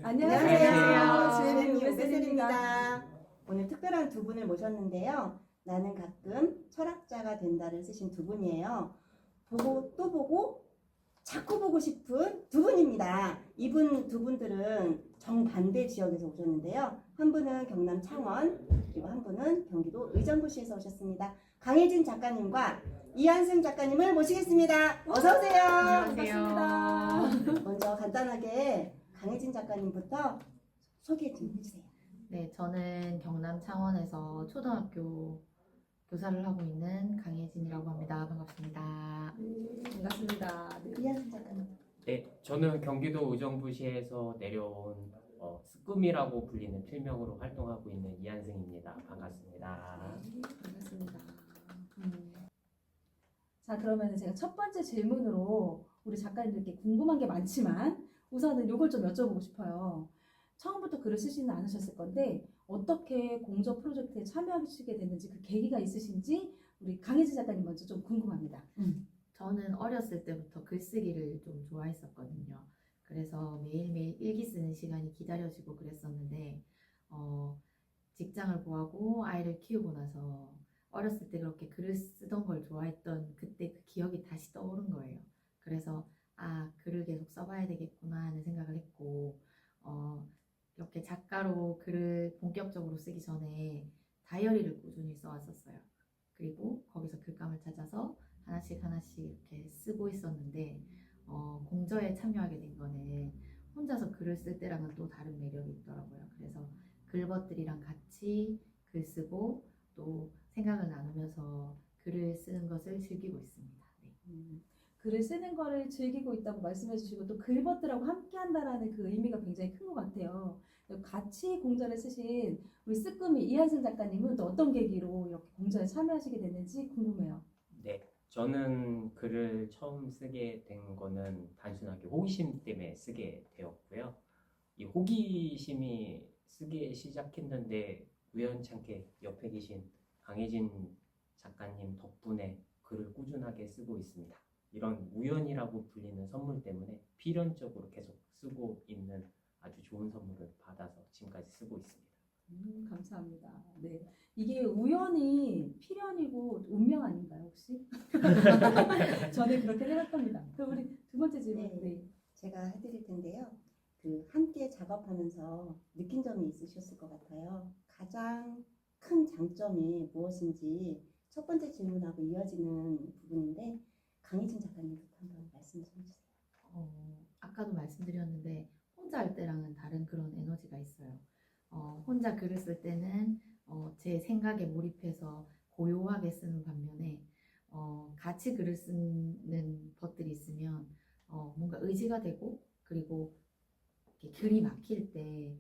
안녕하세요. 주혜미 오베셀입니다. 오베셀입니다. 오늘 특별한 두 분을 모셨는데요. 나는 가끔 철학자가 된다를 쓰신 두 분이에요. 보고 또 보고 자꾸 보고 싶은 두 분입니다. 이분 두 분들은 정반대 지역에서 오셨는데요. 한 분은 경남 창원, 그리고 한 분은 경기도 의정부시에서 오셨습니다. 강혜진 작가님과 이한승 작가님을 모시겠습니다. 어서 오세요. 반갑습니다. 먼저 간단하게 강혜진 작가님부터 소개 좀 해주세요. 네, 저는 경남 창원에서 초등학교 교사를 하고 있는 강혜진이라고 합니다. 반갑습니다. 반갑습니다. 이한승 작가님. 네, 저는 경기도 의정부시에서 내려온 스꿈이라고 불리는 필명으로 활동하고 있는 이한승입니다. 반갑습니다. 반갑습니다. 자, 그러면 제가 첫 번째 질문으로 우리 작가님들께 궁금한 게 많지만 우선은 이걸 좀 여쭤보고 싶어요. 처음부터 글을 쓰지는 않으셨을 건데 어떻게 공저 프로젝트에 참여하시게 됐는지 그 계기가 있으신지 우리 강혜진 작가님 먼저 좀 궁금합니다. 저는 어렸을 때부터 글쓰기를 좀 좋아했었거든요. 그래서 매일매일 일기 쓰는 시간이 기다려지고 그랬었는데 직장을 구하고 아이를 키우고 나서 어렸을 때 그렇게 글을 쓰던 걸 좋아했던 그때 그 기억이 다시 떠오른 거예요. 그래서 글을 계속 써봐야 되겠구나 하는 생각을 했고 이렇게 작가로 글을 본격적으로 쓰기 전에 다이어리를 꾸준히 써왔었어요. 그리고 거기서 글감을 찾아서 하나씩 이렇게 쓰고 있었는데 공저에 참여하게 된 거는 혼자서 글을 쓸 때랑은 또 다른 매력이 있더라고요. 그래서 글벗들이랑 같이 글 쓰고 또 생각을 나누면서 글을 쓰는 것을 즐기고 있습니다. 네. 글을 쓰는 거를 즐기고 있다고 말씀해 주시고 또 글벗들하고 함께 한다라는 그 의미가 굉장히 큰 것 같아요. 같이 공저를 쓰신 우리 스꾸미 이한승 작가님은 또 어떤 계기로 이렇게 공저에 참여하시게 됐는지 궁금해요. 네, 저는 글을 처음 쓰게 된 거는 단순하게 호기심 때문에 쓰게 되었고요. 이 호기심이 쓰기 시작했는데 우연찮게 옆에 계신 강혜진 작가님 덕분에 글을 꾸준하게 쓰고 있습니다. 이런 우연이라고 불리는 선물 때문에 필연적으로 계속 쓰고 있는 아주 좋은 선물을 받아서 지금까지 쓰고 있습니다. 감사합니다. 네, 이게 우연이 필연이고 운명 아닌가요 혹시? 저는 그렇게 생각합니다. 그럼 우리 두 번째 질문. 네. 제가 해드릴 텐데요. 함께 작업하면서 느낀 점이 있으셨을 것 같아요. 가장 큰 장점이 무엇인지 첫 번째 질문하고 이어지는 부분인데 강혜진 작가님부터 한번 말씀 좀 해주세요. 아까도 말씀드렸는데 혼자 할 때랑은 다른 그런 에너지가 있어요. 혼자 글을 쓸 때는 제 생각에 몰입해서 고요하게 쓰는 반면에 같이 글을 쓰는 것들이 있으면 뭔가 의지가 되고 그리고 이렇게 글이 막힐 때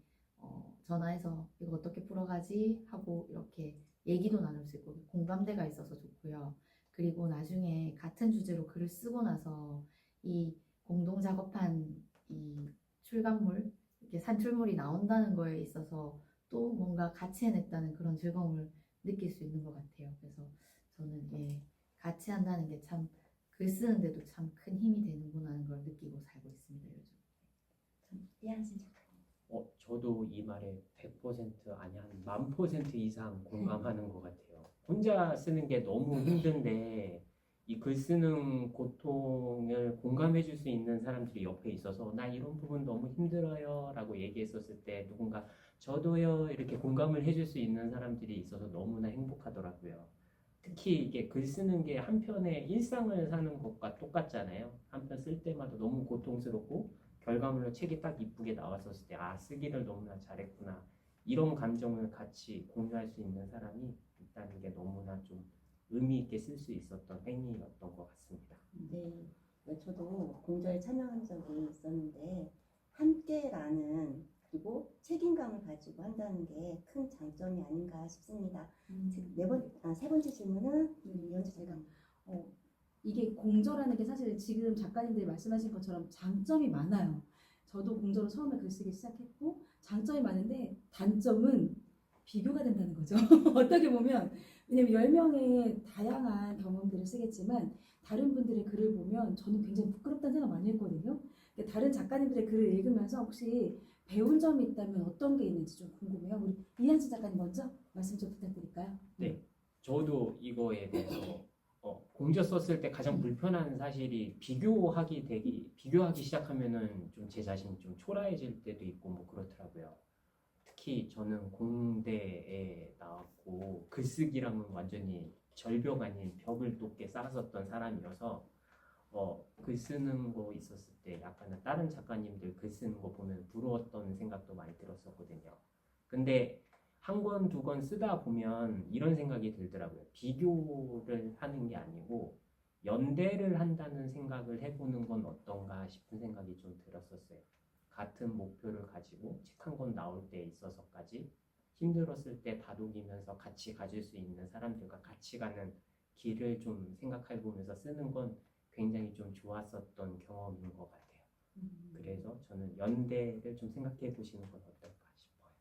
전화해서 이거 어떻게 풀어가지 하고 이렇게 얘기도 나눌 수 있고 공감대가 있어서 좋고요. 그리고 나중에 같은 주제로 글을 쓰고 나서 이 공동 작업한 이 출간물, 이렇게 산출물이 나온다는 거에 있어서 또 뭔가 같이 해냈다는 그런 즐거움을 느낄 수 있는 것 같아요. 그래서 저는 같이 한다는 게 참 글 쓰는데도 참 큰 힘이 되는구나 하는 걸 느끼고 살고 있습니다, 요즘. 이한승 작가님. 저도 이 말에 100% 아니 한 1000% 이상 공감하는 것 같아요. 혼자 쓰는 게 너무 힘든데 이 글 쓰는 고통을 공감해 줄 수 있는 사람들이 옆에 있어서 나 이런 부분 너무 힘들어요 라고 얘기했었을 때 누군가 저도요 이렇게 공감을 해줄 수 있는 사람들이 있어서 너무나 행복하더라고요. 특히 이게 글 쓰는 게 한편의 일상을 사는 것과 똑같잖아요. 한 편 쓸 때마다 너무 고통스럽고 결과물로 책이 딱 이쁘게 나왔었을 때 쓰기를 너무나 잘했구나 이런 감정을 같이 공유할 수 있는 사람이 있다는 게 너무나 좀 의미 있게 쓸 수 있었던 행위였던 것 같습니다. 네, 저도 공저에 참여한 적이 있었는데 함께라는 그리고 책임감을 가지고 한다는 게 큰 장점이 아닌가 싶습니다. 세 번째 질문은 이현주 작가님. 이게 공저라는 게 사실 지금 작가님들이 말씀하신 것처럼 장점이 많아요. 저도 공저로 처음에 글쓰기 시작했고 장점이 많은데 단점은 비교가 된다는 거죠. 어떻게 보면 왜냐면 10명의 다양한 경험들을 쓰겠지만 다른 분들의 글을 보면 저는 굉장히 부끄럽다는 생각 많이 했거든요. 다른 작가님들의 글을 읽으면서 혹시 배운 점이 있다면 어떤 게 있는지 좀 궁금해요. 우리 이한진 작가님 먼저 말씀 좀 부탁드릴까요? 네. 저도 이거에 대해서 공저 썼을 때 가장 불편한 사실이 비교하기 시작하면은 좀 제 자신이 좀 초라해질 때도 있고 뭐 그렇더라고요. 특히 저는 공대에 나왔고 글쓰기랑은 완전히 절벽 아닌 벽을 높게 쌓았었던 사람이어서 글 쓰는 거 있었을 때 약간 다른 작가님들 글 쓰는 거 보면 부러웠던 생각도 많이 들었었거든요. 근데 한 권, 두 권 쓰다 보면 이런 생각이 들더라고요. 비교를 하는 게 아니고 연대를 한다는 생각을 해보는 건 어떤가 싶은 생각이 좀 들었었어요. 같은 목표를 가지고 책 한 권 나올 때 있어서까지 힘들었을 때 다독이면서 같이 가질 수 있는 사람들과 같이 가는 길을 좀 생각해 보면서 쓰는 건 굉장히 좀 좋았었던 경험인 것 같아요. 그래서 저는 연대를 좀 생각해 보시는 건 어떨까 싶어요.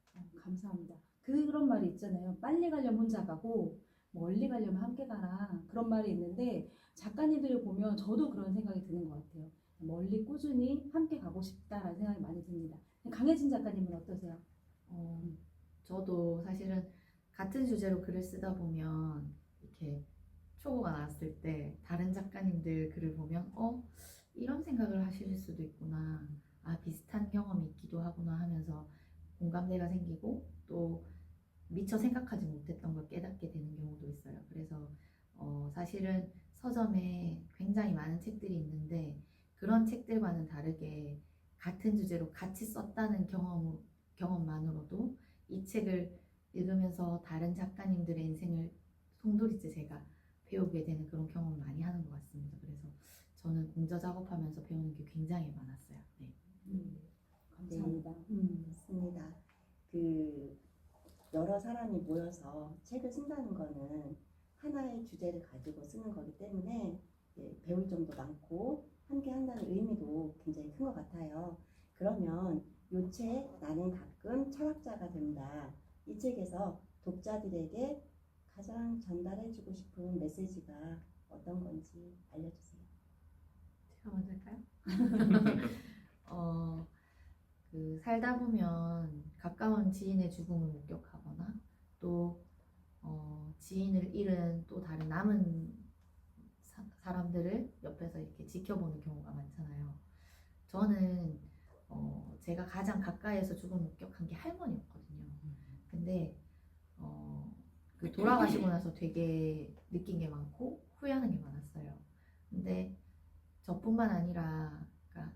감사합니다. 그런 말이 있잖아요. 빨리 가려면 혼자 가고 멀리 가려면 함께 가라. 그런 말이 있는데 작가님들을 보면 저도 그런 생각이 드는 것 같아요. 멀리 꾸준히 함께 가고 싶다라는 생각이 많이 듭니다. 강혜진 작가님은 어떠세요? 저도 사실은 같은 주제로 글을 쓰다 보면 이렇게 초고가 나왔을 때 다른 작가님들 글을 보면 이런 생각을 하실 수도 있구나. 비슷한 경험이 있기도 하구나 하면서 공감대가 생기고 또 미처 생각하지 못했던 걸 깨닫게 되는 경우도 있어요. 그래서 사실은 서점에 굉장히 많은 책들이 있는데 그런 책들과는 다르게 같은 주제로 같이 썼다는 경험만으로도 이 책을 읽으면서 다른 작가님들의 인생을 송두리째 제가 배우게 되는 그런 경험을 많이 하는 것 같습니다. 그래서 저는 공저 작업하면서 배우는 게 굉장히 많았어요. 네. 감사합니다. 맞습니다. 그 여러 사람이 모여서 책을 쓴다는 거는 하나의 주제를 가지고 쓰는 거기 때문에 배울 점도 많고 함께 한다는 의미도 굉장히 큰 것 같아요. 그러면 이 책 나는 가끔 철학자가 된다. 이 책에서 독자들에게 가장 전달해주고 싶은 메시지가 어떤 건지 알려주세요. 제가 먼저 할까요? 살다 보면 가까운 지인의 죽음을 목격하거나 또 지인을 잃은 또 다른 남은 사람들을 옆에서 이렇게 지켜보는 경우가 많잖아요. 저는 제가 가장 가까이에서 죽음을 목격한 게 할머니였거든요. 근데 그 돌아가시고 나서 되게 느낀 게 많고 후회하는 게 많았어요. 근데 저뿐만 아니라 그러니까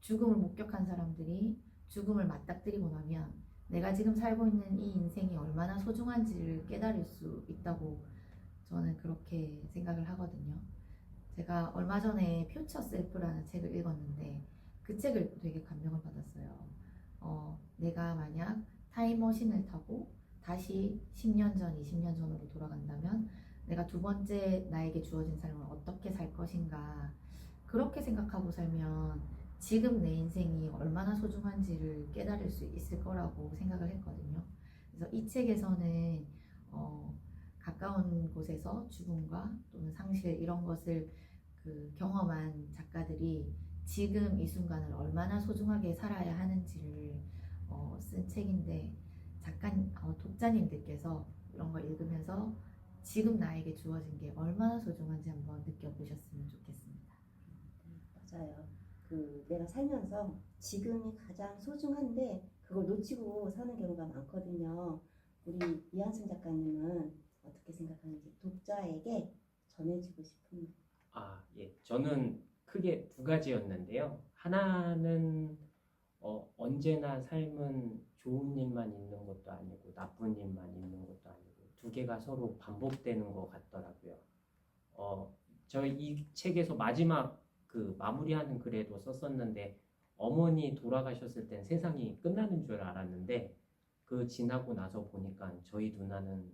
죽음을 목격한 사람들이 죽음을 맞닥뜨리고 나면 내가 지금 살고 있는 이 인생이 얼마나 소중한지를 깨달을 수 있다고 저는 그렇게 생각을 하거든요. 제가 얼마 전에 퓨처 셀프라는 책을 읽었는데 그 책을 읽고 되게 감명을 받았어요. 내가 만약 타임머신을 타고 다시 10년 전, 20년 전으로 돌아간다면 내가 두 번째 나에게 주어진 삶을 어떻게 살 것인가. 그렇게 생각하고 살면 지금 내 인생이 얼마나 소중한지를 깨달을 수 있을 거라고 생각을 했거든요. 그래서 이 책에서는 가까운 곳에서 죽음과 또는 상실 이런 것을 경험한 작가들이 지금 이 순간을 얼마나 소중하게 살아야 하는지를 쓴 책인데 독자님들께서 이런 걸 읽으면서 지금 나에게 주어진 게 얼마나 소중한지 한번 느껴보셨으면 좋겠습니다. 맞아요. 내가 살면서 지금이 가장 소중한데 그걸 놓치고 사는 경우가 많거든요. 우리 이한승 작가님은 어떻게 생각하는지 독자에게 전해주고 싶은 예. 저는 크게 두 가지였는데요. 하나는 언제나 삶은 좋은 일만 있는 것도 아니고 나쁜 일만 있는 것도 아니고 두 개가 서로 반복되는 것 같더라고요. 저 이 책에서 마지막 마무리하는 글에도 썼었는데 어머니 돌아가셨을 땐 세상이 끝나는 줄 알았는데 지나고 나서 보니까 저희 누나는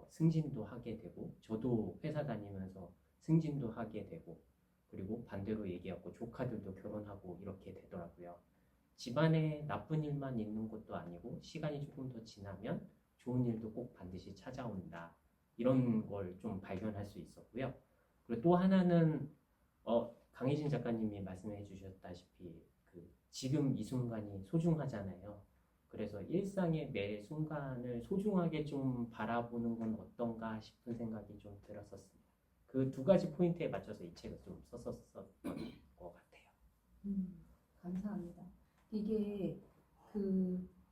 승진도 하게 되고 저도 회사 다니면서 승진도 하게 되고 그리고 반대로 얘기하고 조카들도 결혼하고 이렇게 되더라고요. 집안에 나쁜 일만 있는 것도 아니고 시간이 조금 더 지나면 좋은 일도 꼭 반드시 찾아온다. 이런 걸 좀 발견할 수 있었고요. 그리고 또 하나는 강혜진 작가님이 말씀해 주셨다시피 지금 이 순간이 소중하잖아요. 그래서 일상의 매 순간을 소중하게 좀 바라보는 건 어떤가 싶은 생각이 좀 들었었습니다. 그 두 가지 포인트에 맞춰서 이 책을 좀 썼었던 것 같아요. 감사합니다. 이게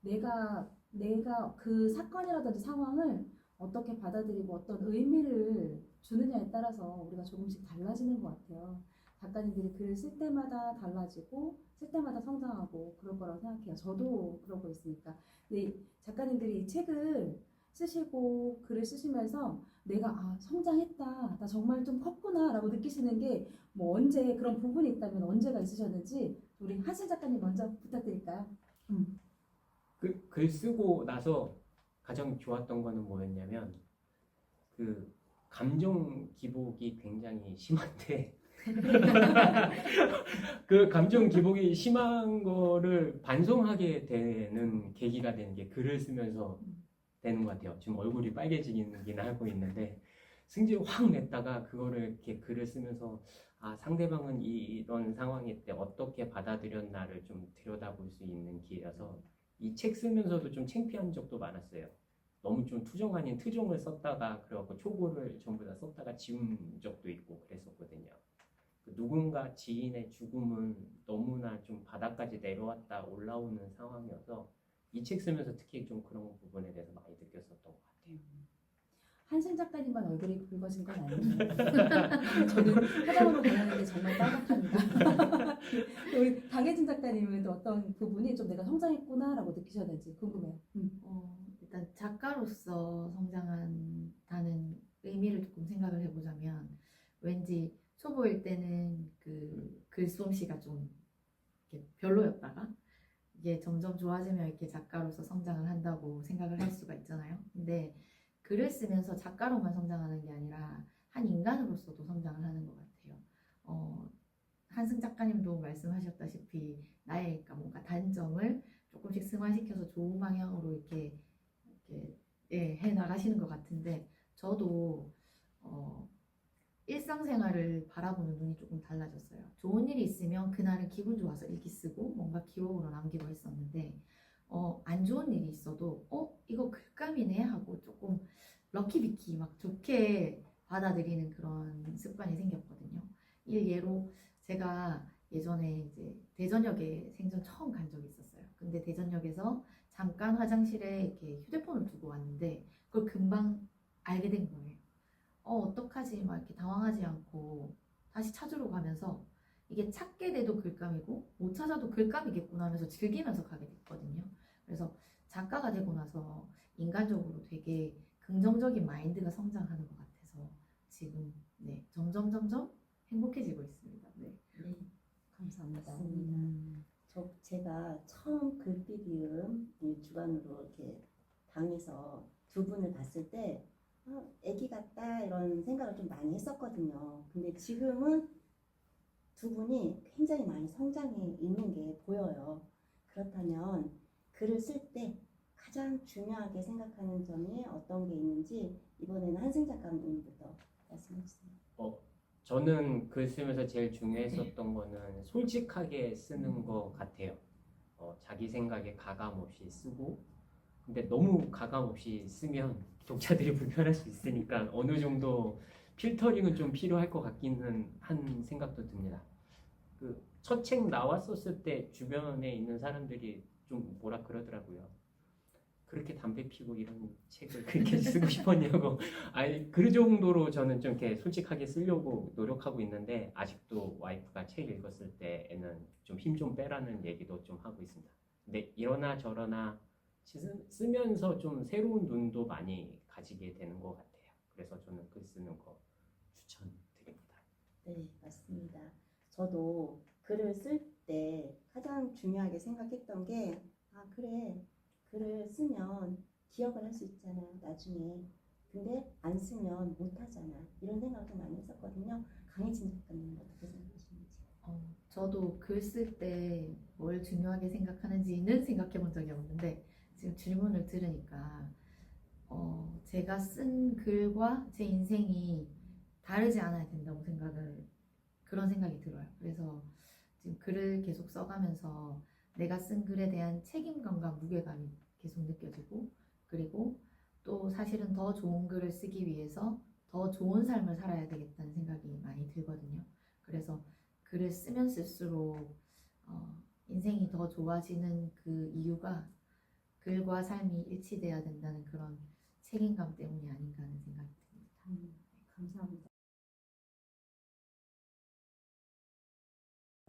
내가 그 사건이라든지 상황을 어떻게 받아들이고 어떤 의미를 주느냐에 따라서 우리가 조금씩 달라지는 것 같아요. 작가님들이 글을 쓸 때마다 달라지고 쓸 때마다 성장하고 그럴 거라고 생각해요. 저도 그러고 있으니까. 근데 작가님들이 이 책을 쓰시고 글을 쓰시면서 내가 성장했다, 나 정말 좀 컸구나라고 느끼시는 게 뭐 언제 그런 부분이 있다면 언제가 있으셨는지 우리 한신 작가님 먼저 부탁드릴까요? 그 글 쓰고 나서 가장 좋았던 거는 뭐였냐면 그 감정 기복이 굉장히 심한데 그 감정 기복이 심한 거를 반성하게 되는 계기가 되는 게 글을 쓰면서 되는 것 같아요. 지금 얼굴이 빨개지긴 하고 있는데 승질 확 냈다가 그거를 이렇게 글을 쓰면서 상대방은 이런 상황일 때 어떻게 받아들였나를 좀 들여다볼 수 있는 기회여서 이 책 쓰면서도 좀 창피한 적도 많았어요. 너무 좀 투정 아닌 트정을 썼다가 그래갖고 초고를 전부 다 썼다가 지운 적도 있고 그랬었거든요. 누군가 지인의 죽음은 너무나 좀 바닥까지 내려왔다 올라오는 상황이어서 이 책 쓰면서 특히 좀 그런 부분에 대해서 많이 느꼈었던 것 같아요. 한신 작가님만 얼굴이 붉어진 건 아니에요. 저는 화장으로 다녔는데 정말 빨갛답니다. 우리 강혜진 작가님은 또 어떤 부분이 좀 내가 성장했구나라고 느끼셨는지 궁금해요. 일단 작가로서 성장한다는 의미를 조금 생각을 해보자면 왠지 초보일 때는 그 글솜씨가 좀 이렇게 별로였다가 이게 점점 좋아지면 이렇게 작가로서 성장을 한다고 생각을 할 수가 있잖아요. 근데 글을 쓰면서 작가로만 성장하는 게 아니라 한 인간으로서도 성장을 하는 것 같아요. 한승 작가님도 말씀하셨다시피 나의 그러니까 뭔가 단점을 조금씩 승화시켜서 좋은 방향으로 이렇게 해 나가시는 것 같은데 저도 일상생활을 바라보는 눈이 조금 달라졌어요. 좋은 일이 있으면 그날은 기분 좋아서 일기 쓰고 뭔가 기록으로 남기고 했었는데 안 좋은 일이 있어도 이거 글감이네 하고 조금 럭키비키 막 좋게 받아들이는 그런 습관이 생겼거든요. 예로 제가 예전에 이제 대전역에 생전 처음 간 적이 있었어요. 근데 대전역에서 잠깐 화장실에 이렇게 휴대폰을 두고 왔는데 그걸 금방 알게 된 거예요. 어떡하지? 막 이렇게 당황하지 않고 다시 찾으러 가면서 이게 찾게 돼도 글감이고 못 찾아도 글감이겠구나 하면서 즐기면서 가게 됐거든요. 그래서 작가가 되고 나서 인간적으로 되게 긍정적인 마인드가 성장하는 것 같아서 지금 점점 행복해지고 있습니다. 네. 네, 감사합니다. 맞습니다. 제가 처음 글비디움 주관으로 이렇게 당해서 두 분을 봤을 때 애기 같다 이런 생각을 좀 많이 했었거든요. 근데 지금은 두 분이 굉장히 많이 성장해 있는 게 보여요. 그렇다면 글을 쓸 때 가장 중요하게 생각하는 점이 어떤 게 있는지 이번에는 한승 작가님부터 말씀해 주세요. 저는 글 쓰면서 제일 중요했었던 거는 솔직하게 쓰는 것 같아요. 자기 생각에 가감 없이 쓰고 근데 너무 가감 없이 쓰면 독자들이 불편할 수 있으니까 어느 정도 필터링은 좀 필요할 것 같기는 한 생각도 듭니다. 그 첫 책 나왔었을 때 주변에 있는 사람들이 좀 뭐라 그러더라고요. 그렇게 담배 피고 이런 책을 그렇게 쓰고 싶었냐고. 그 정도로 저는 좀 이렇게 솔직하게 쓰려고 노력하고 있는데 아직도 와이프가 책 읽었을 때에는 좀 힘 좀 빼라는 얘기도 좀 하고 있습니다. 근데 이러나 저러나 쓰면서 좀 새로운 눈도 많이 가지게 되는 것 같아요. 그래서 저는 글 쓰는 거 추천드립니다. 네, 맞습니다. 저도 글을 쓸 때 가장 중요하게 생각했던 게 그래, 글을 쓰면 기억을 할 수 있잖아, 나중에. 근데 안 쓰면 못 하잖아. 이런 생각을 좀 많이 했었거든요. 강혜진 작가님 어떻게 생각하시는지? 저도 글 쓸 때 뭘 중요하게 생각하는지는 생각해 본 적이 없는데 지금 질문을 들으니까 제가 쓴 글과 제 인생이 다르지 않아야 된다고 그런 생각이 들어요. 그래서 지금 글을 계속 써가면서 내가 쓴 글에 대한 책임감과 무게감이 계속 느껴지고, 그리고 또 사실은 더 좋은 글을 쓰기 위해서 더 좋은 삶을 살아야 되겠다는 생각이 많이 들거든요. 그래서 글을 쓰면 쓸수록 인생이 더 좋아지는 그 이유가 글과 삶이 일치돼야 된다는 그런 책임감 때문이 아닌가 하는 생각이 듭니다. 감사합니다.